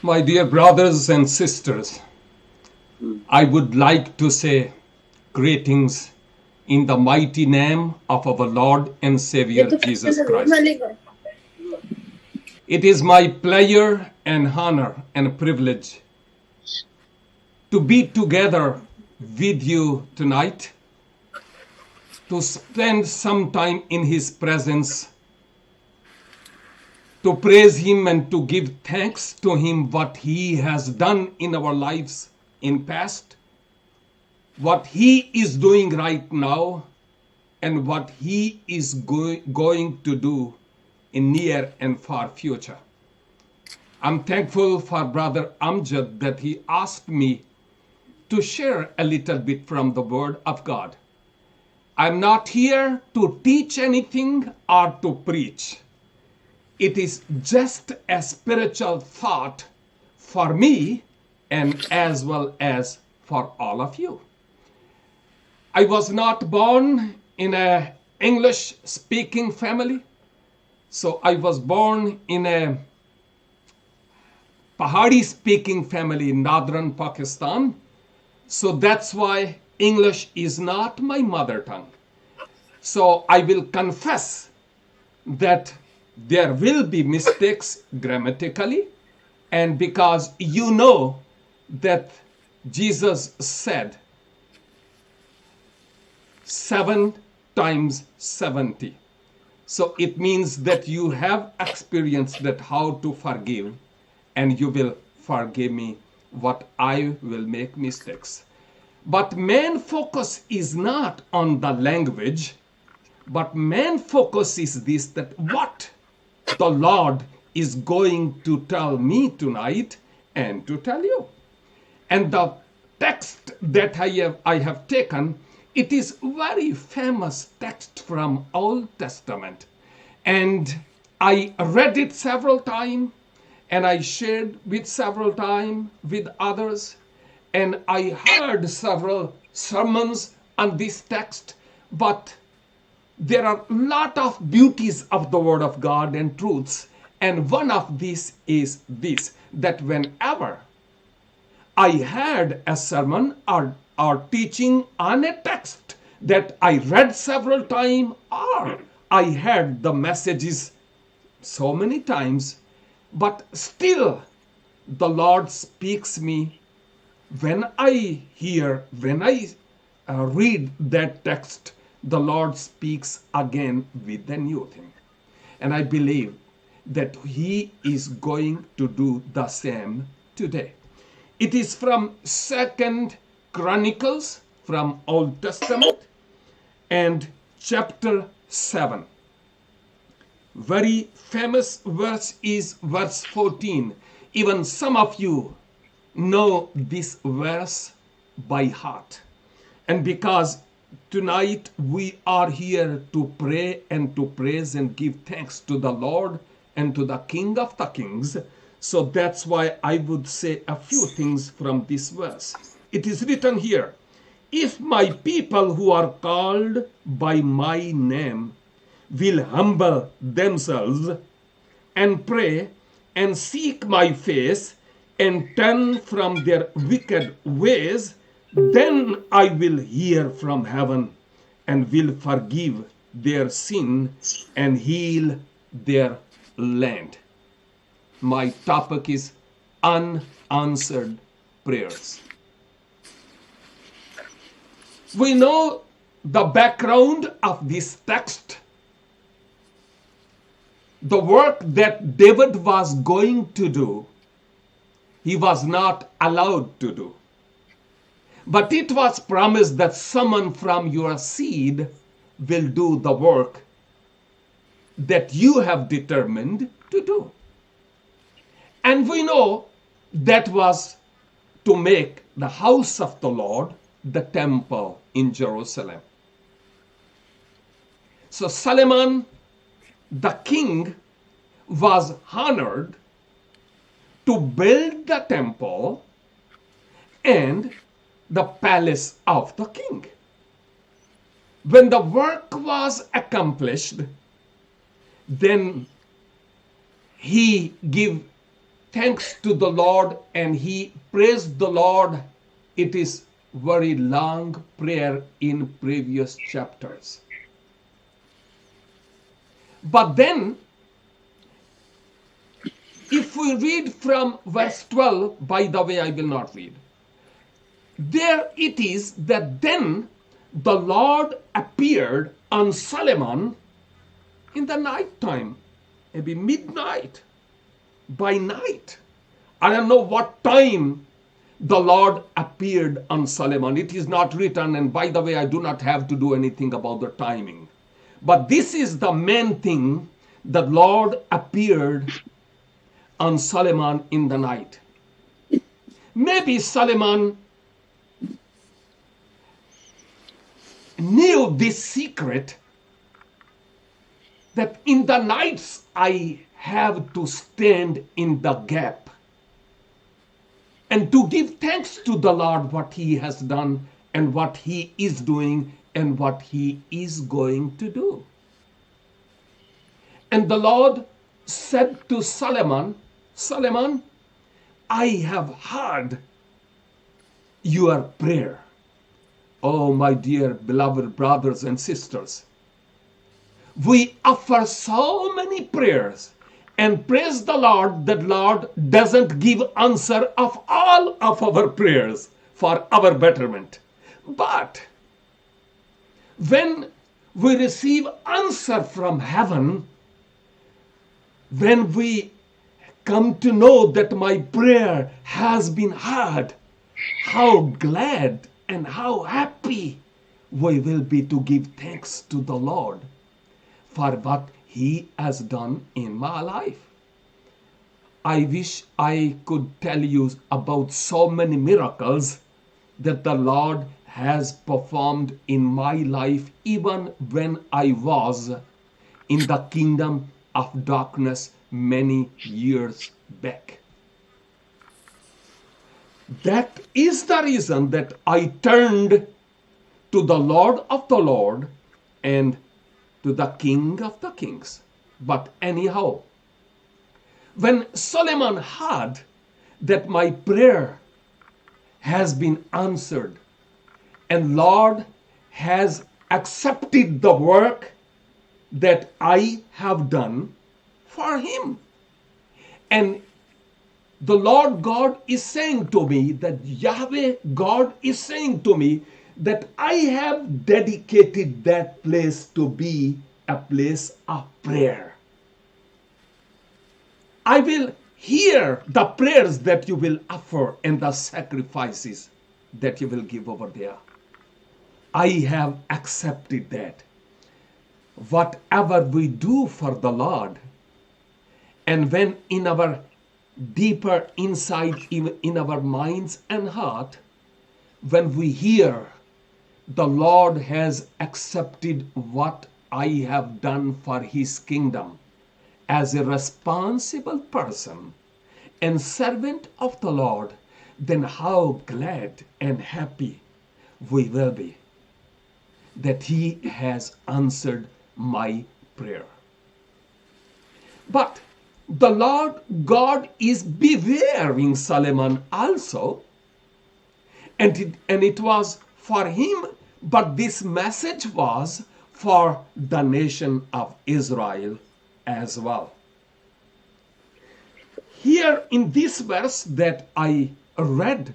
My dear brothers and sisters, I would like to say greetings in the mighty name of our Lord and Savior Jesus Christ. It is my pleasure and honor and privilege to be together with you tonight, to spend some time in His presence, to praise Him and to give thanks to Him what He has done in our lives in past, what He is doing right now, and what He is going to do in near and far future. I'm thankful for Brother Amjad that he asked me to share a little bit from the Word of God. I'm not here to teach anything or to preach. It is just a spiritual thought for me and as well as for all of you. I was not born in an English speaking family. So I was born in a Pahari speaking family in northern Pakistan. So that's why English is not my mother tongue. So I will confess that there will be mistakes grammatically, and because you know that Jesus said 7 times 70. So it means that you have experienced that how to forgive, and you will forgive me what I will make mistakes. But main focus is not on the language, but main focus is this, that what the Lord is going to tell me tonight and to tell you. And the text that I have taken, it is very famous text from Old Testament. And I read it several times, and I shared with several times with others, and I heard several sermons on this text, but there are a lot of beauties of the Word of God and truths, and one of these is this, that whenever I heard a sermon or teaching on a text that I read several times, or I heard the messages so many times, but still the Lord speaks me when I read that text. The Lord speaks again with a new thing. And I believe that He is going to do the same today. It is from 2nd Chronicles from Old Testament and chapter 7. Very famous verse is verse 14. Even some of you know this verse by heart. And because tonight we are here to pray and to praise and give thanks to the Lord and to the King of the Kings, so that's why I would say a few things from this verse. It is written here, "If my people who are called by my name will humble themselves and pray and seek my face and turn from their wicked ways, then I will hear from heaven and will forgive their sin and heal their land." My topic is unanswered prayers. We know the background of this text. The work that David was going to do, he was not allowed to do. But it was promised that someone from your seed will do the work that you have determined to do. And we know that was to make the house of the Lord the temple in Jerusalem. So Solomon, the king, was honored to build the temple and the palace of the king. When the work was accomplished, then he gave thanks to the Lord and he praised the Lord. It is very long prayer in previous chapters. But then, if we read from verse 12, by the way, I will not read. There it is that then the Lord appeared on Solomon in the night time, maybe midnight, by night. I don't know what time the Lord appeared on Solomon. It is not written, and by the way, I do not have to do anything about the timing. But this is the main thing. The Lord appeared on Solomon in the night. Maybe Solomon knew this secret, that in the nights I have to stand in the gap and to give thanks to the Lord what he has done and what he is doing and what he is going to do. And the Lord said to Solomon, Solomon, I have heard your prayer. Oh, my dear beloved brothers and sisters, we offer so many prayers and praise the Lord that Lord doesn't give answer of all of our prayers for our betterment. But when we receive answer from heaven, when we come to know that my prayer has been heard, how glad and how happy we will be to give thanks to the Lord for what he has done in my life. I wish I could tell you about so many miracles that the Lord has performed in my life, even when I was in the kingdom of darkness many years back. That is the reason that I turned to the Lord of the Lord and to the King of the Kings. But anyhow, when Solomon heard that my prayer has been answered and Lord has accepted the work that I have done for him, and the Lord God is saying to me, that Yahweh God is saying to me, that I have dedicated that place to be a place of prayer. I will hear the prayers that you will offer and the sacrifices that you will give over there. I have accepted that. Whatever we do for the Lord, and when in our deeper inside in our minds and heart, when we hear the Lord has accepted what I have done for his kingdom as a responsible person and servant of the Lord, then how glad and happy we will be that he has answered my prayer. But the Lord God is bewaring Solomon also, and it was for him, but this message was for the nation of Israel as well. Here in this verse that I read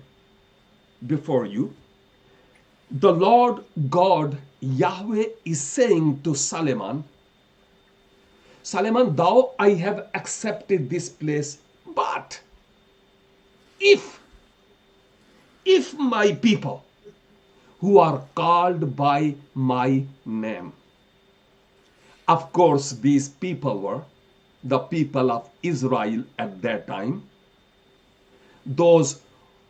before you, the Lord God Yahweh is saying to Solomon, Solomon, thou I have accepted this place, but if my people who are called by my name, of course these people were the people of Israel at that time, those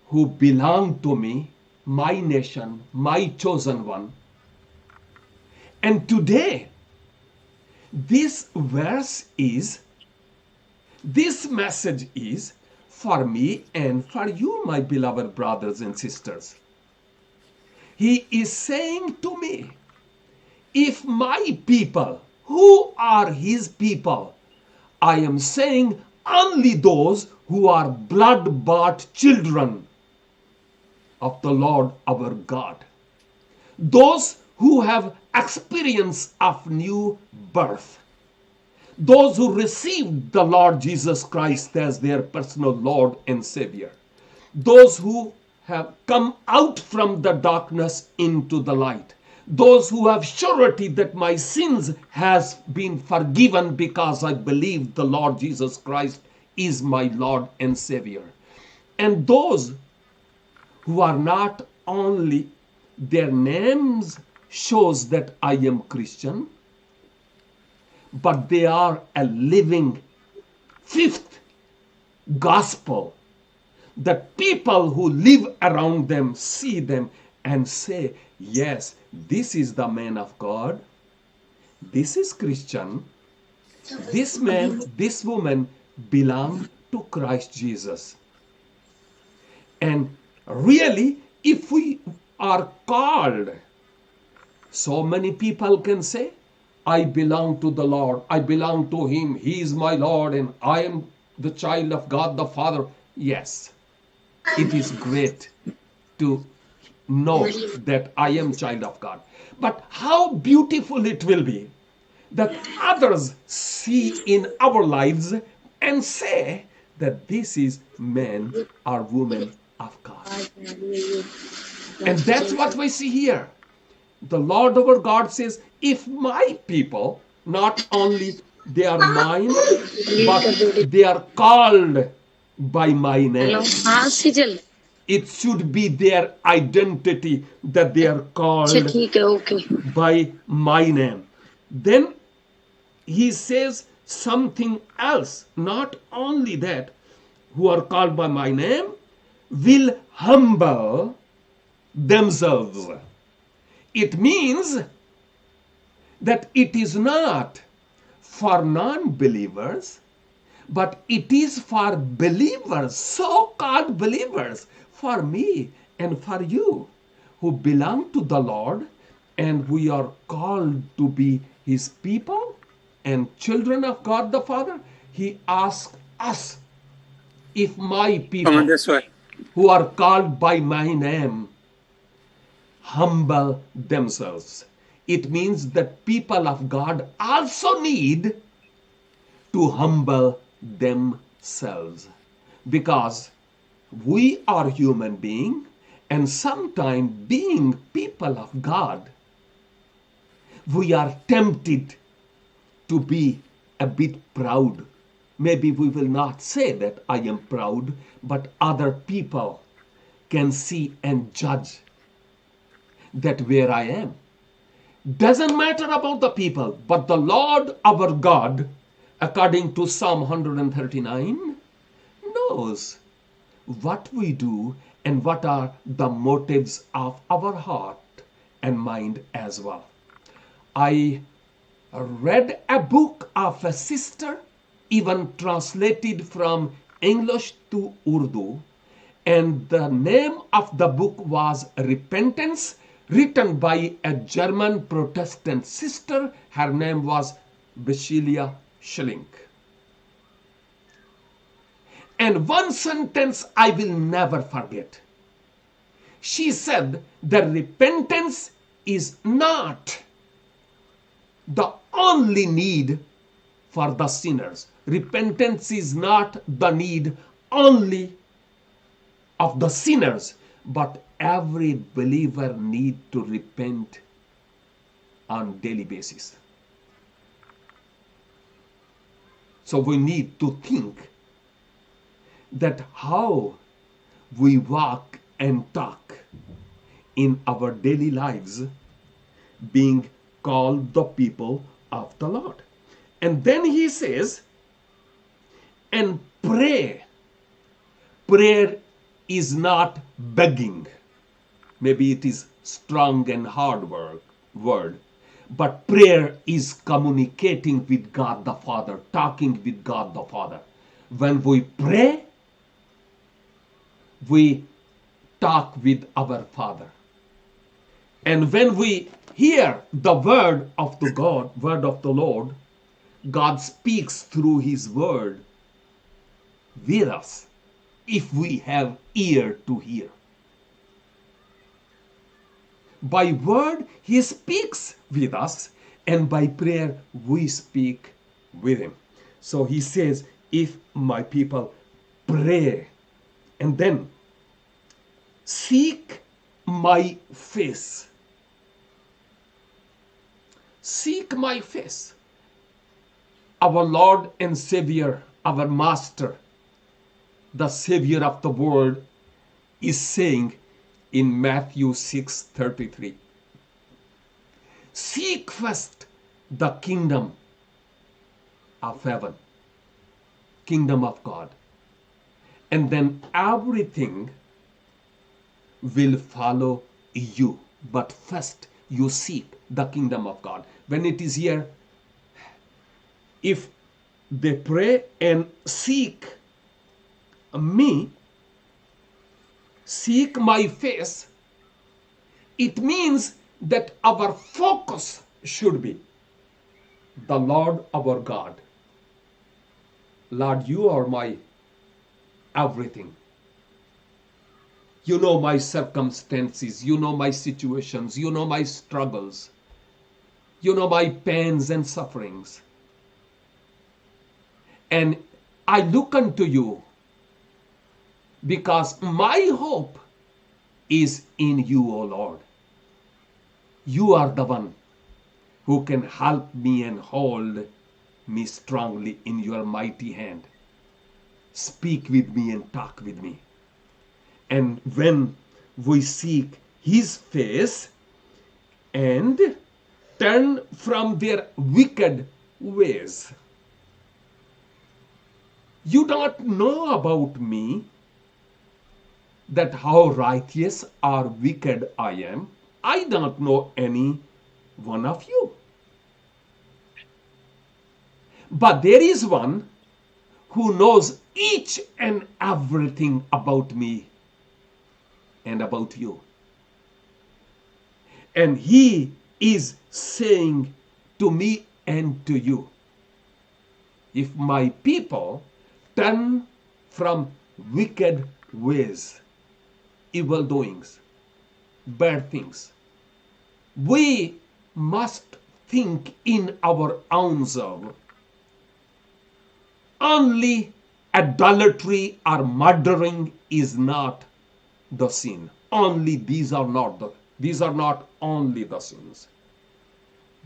who belong to me, my nation, my chosen one. And today, this message is for me and for you, my beloved brothers and sisters. He is saying to me, if my people, who are his people, I am saying only those who are blood-bought children of the Lord our God, those who have experience of new birth, those who received the Lord Jesus Christ as their personal Lord and Savior, those who have come out from the darkness into the light, those who have surety that my sins has been forgiven because I believe the Lord Jesus Christ is my Lord and Savior, and those who are not only their names shows that I am Christian, but they are a living fifth gospel that people who live around them see them and say, yes, this is the man of God, this is Christian, this man, this woman belong to Christ Jesus. And really, if we are called, so many people can say, I belong to the Lord, I belong to him, he is my Lord, and I am the child of God the Father. Yes, it is great to know that I am child of God. But how beautiful it will be that others see in our lives and say that this is man or woman of God. And that's what we see here. The Lord our God says, if my people, not only they are mine, but they are called by my name. It should be their identity that they are called by my name. Then he says something else. Not only that, who are called by my name will humble themselves. It means that it is not for non-believers, but it is for believers, so-called believers, for me and for you, who belong to the Lord, and we are called to be his people and children of God the Father. He asks us, if my people who are called by my name humble themselves. It means that people of God also need to humble themselves, because we are human beings, and sometimes being people of God, we are tempted to be a bit proud. Maybe we will not say that I am proud, but other people can see and judge that where I am. Doesn't matter about the people, but the Lord our God, according to Psalm 139, knows what we do and what are the motives of our heart and mind as well. I read a book of a sister, even translated from English to Urdu, and the name of the book was Repentance, written by a German Protestant sister. Her name was Basilia Schilling. And one sentence I will never forget. She said that repentance is not the only need for the sinners. Repentance is not the need only of the sinners, but every believer need to repent on daily basis. So we need to think that how we walk and talk in our daily lives, being called the people of the Lord. And then he says, and pray. Prayer is not begging. Maybe it is strong and hard word, but prayer is communicating with God the Father, talking with God the Father. When we pray, we talk with our Father. And when we hear the word of the God, word of the Lord, God speaks through his word with us if we have ear to hear. By word, he speaks with us, and by prayer, we speak with him. So he says, if my people pray, and then seek my face. Seek my face. Our Lord and Savior, our Master, the Savior of the world, is saying in Matthew 6:33, seek first the kingdom of heaven, kingdom of God, and then everything will follow you. But first you seek the kingdom of God. When it is here, if they pray and seek me, seek my face, it means that our focus should be the Lord our God. Lord, you are my everything. You know my circumstances, you know my situations, you know my struggles, you know my pains and sufferings. And I look unto you because my hope is in you, O Lord. You are the one who can help me and hold me strongly in your mighty hand. Speak with me and talk with me. And when we seek his face and turn from their wicked ways. You don't know about me that how righteous or wicked I am. I don't know any one of you. But there is one who knows each and everything about me and about you. And he is saying to me and to you, if my people turn from wicked ways, evil doings, bad things, we must think in our own self. Only adultery or murdering is not the sin. Only these are not only the sins.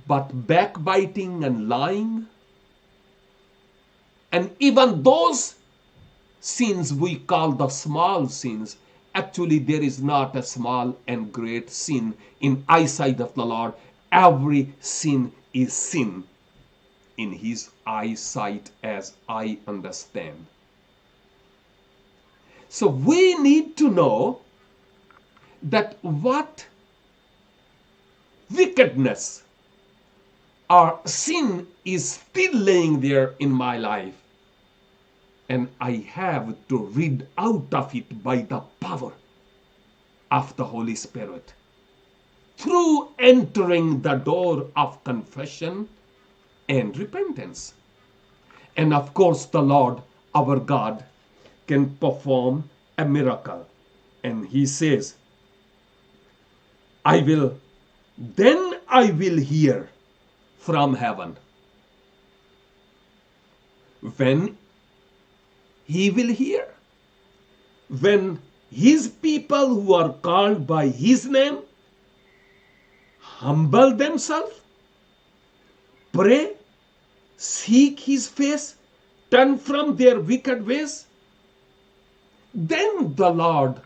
But backbiting and lying, and even those sins we call the small sins, actually there is not a small and great sin in eyesight of the Lord. Every sin is sin in his eyesight, as I understand. So we need to know that what wickedness or sin is still laying there in my life, and I have to rid out of it by the power of the Holy Spirit through entering the door of confession and repentance. And of course, the Lord our God can perform a miracle. And he says, then I will hear from heaven. When he will hear? When his people who are called by his name humble themselves, pray, seek his face, turn from their wicked ways, then the Lord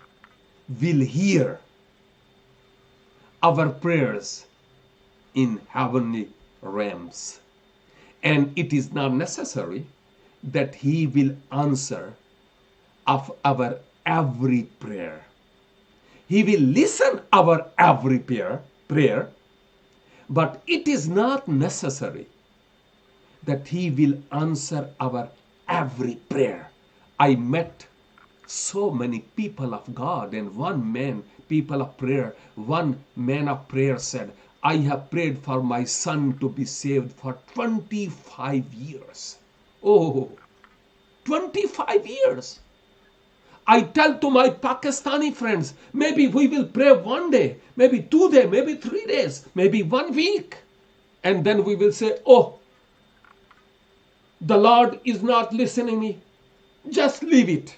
will hear our prayers in heavenly realms. And it is not necessary that he will answer of our every prayer. He will listen our every prayer, but it is not necessary that he will answer our every prayer. I met so many people of God, and one man of prayer said, I have prayed for my son to be saved for 25 years. Oh, 25 years. I tell to my Pakistani friends, maybe we will pray one day, maybe 2 days, maybe 3 days, maybe 1 week. And then we will say, oh, the Lord is not listening me. Just leave it.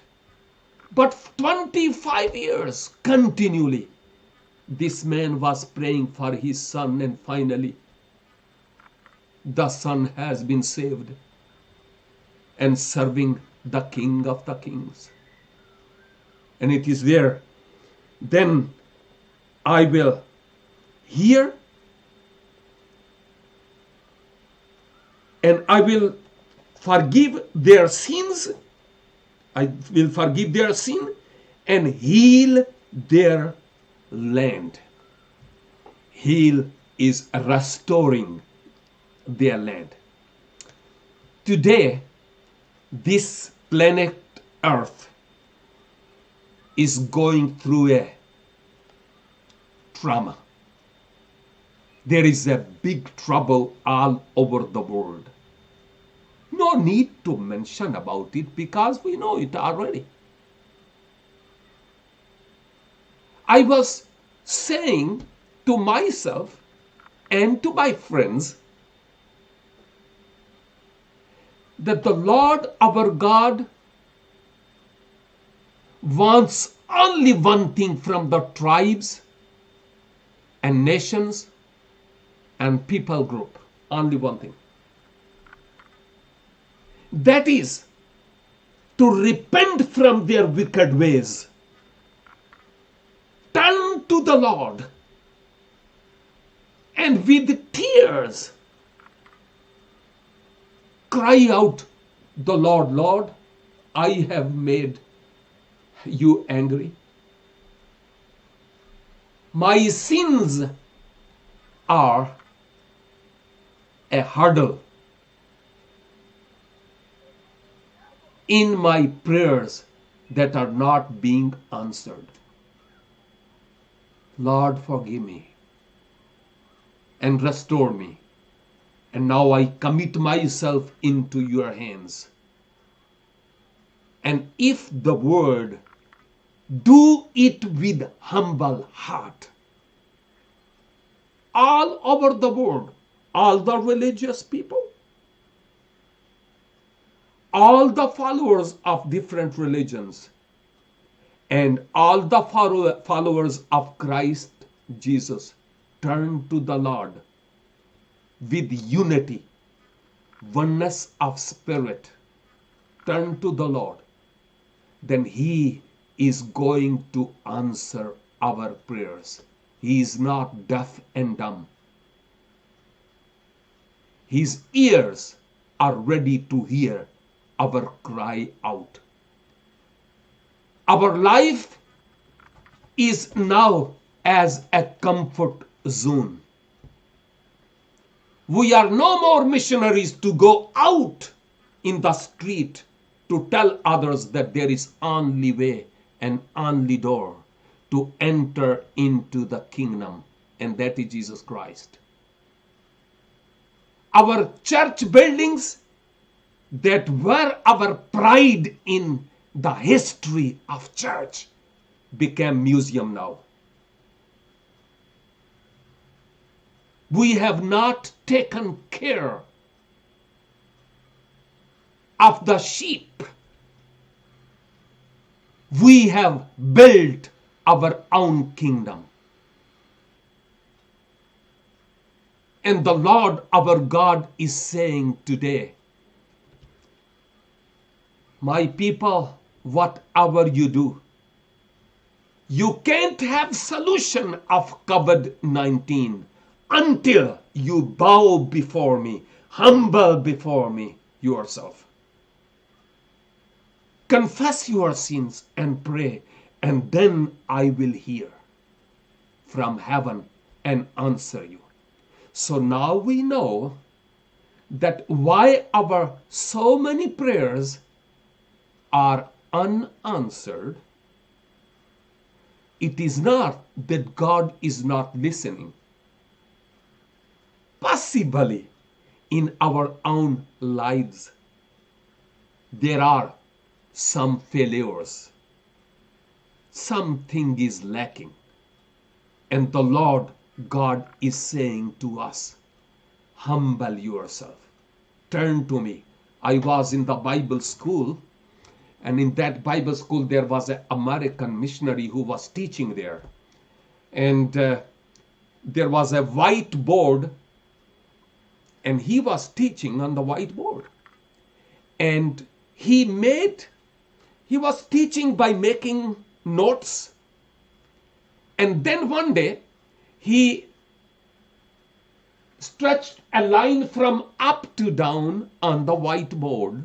But 25 years continually, this man was praying for his son, and finally, the son has been saved and serving the King of the Kings. And it is there. Then I will hear and I will forgive their sins. I will forgive their sin and heal their land. Heal is restoring their land. Today, this planet Earth is going through a trauma. There is a big trouble all over the world. No need to mention about it because we know it already. I was saying to myself and to my friends that the Lord our God wants only one thing from the tribes and nations and people group. Only one thing. That is to repent from their wicked ways. Turn to the Lord and with tears cry out, the Lord, Lord, I have made you angry. My sins are a hurdle in my prayers that are not being answered. Lord, forgive me and restore me. And now I commit myself into your hands. And if the word, do it with humble heart. All over the world, all the religious people, all the followers of different religions, and all the followers of Christ Jesus turn to the Lord with unity, oneness of spirit. Turn to the Lord. Then He is going to answer our prayers. He is not deaf and dumb. His ears are ready to hear our cry out. Our life is now as a comfort zone. We are no more missionaries to go out in the street to tell others that there is only way and only door to enter into the kingdom, and that is Jesus Christ. Our church buildings that were our pride in the history of church became museum now. We have not taken care of the sheep. We have built our own kingdom. And the Lord our God is saying today, my people, whatever you do, you can't have solution of COVID-19 until you bow before me, humble before me yourself. Confess your sins and pray, and then I will hear from heaven and answer you. So now we know that why our so many prayers are unanswered. It is not that God is not listening. Possibly in our own lives there are some failures. Something is lacking. And the Lord God is saying to us, humble yourself. Turn to me. I was in the Bible school, and in that Bible school there was an American missionary who was teaching there. And there was a whiteboard, and he was teaching on the whiteboard. And he was teaching by making notes. And then one day he stretched a line from up to down on the whiteboard,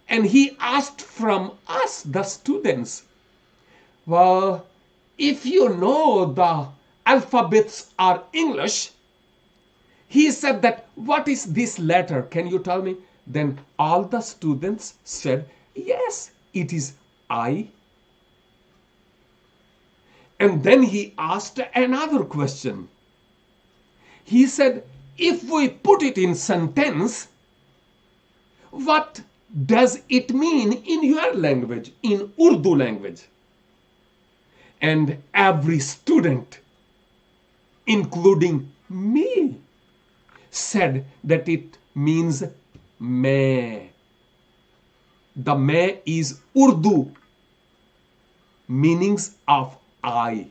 and he asked from us, the students, well, if you know the alphabets are English, he said that, what is this letter? Can you tell me? Then all the students said, yes, it is I. And then he asked another question. He said, if we put it in sentence, what does it mean in your language, in Urdu language? And every student, including me, said that it means मैं. The मैं is Urdu meanings of I.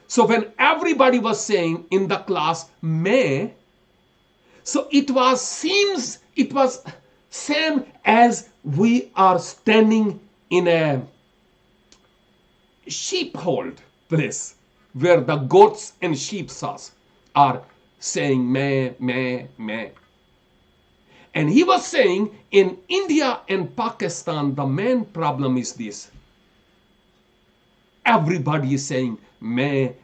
So when everybody was saying in the class मैं, so it was same as we are standing in a sheepfold place where the goats and sheep are saying मैं. And he was saying in India and Pakistan, the main problem is this. Everybody is saying मैं.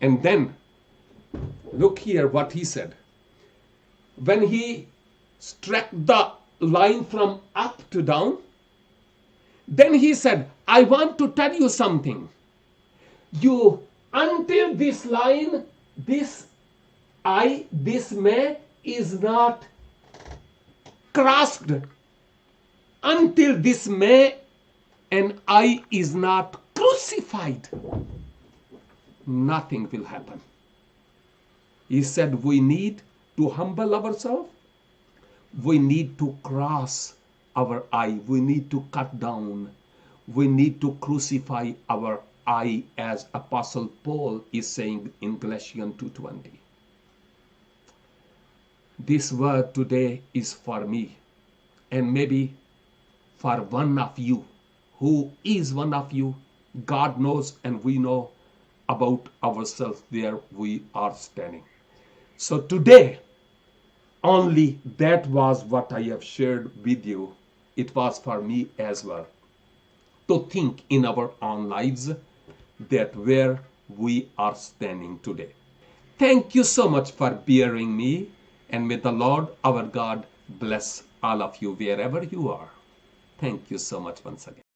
And then, look here what he said. When he struck the line from up to down, then he said, I want to tell you something. Until this line, this मैं is not crossed, until this मैं and I is not crucified, nothing will happen. He said we need to humble ourselves. We need to cross our I. We need to cut down. We need to crucify our I, as Apostle Paul is saying in Galatians 2:20. This word today is for me, and maybe for one of you. Who is one of you? God knows, and we know about ourselves where we are standing. So today, only that was what I have shared with you. It was for me as well, to think in our own lives that where we are standing today. Thank you so much for bearing me, and may the Lord our God bless all of you wherever you are. Thank you so much once again.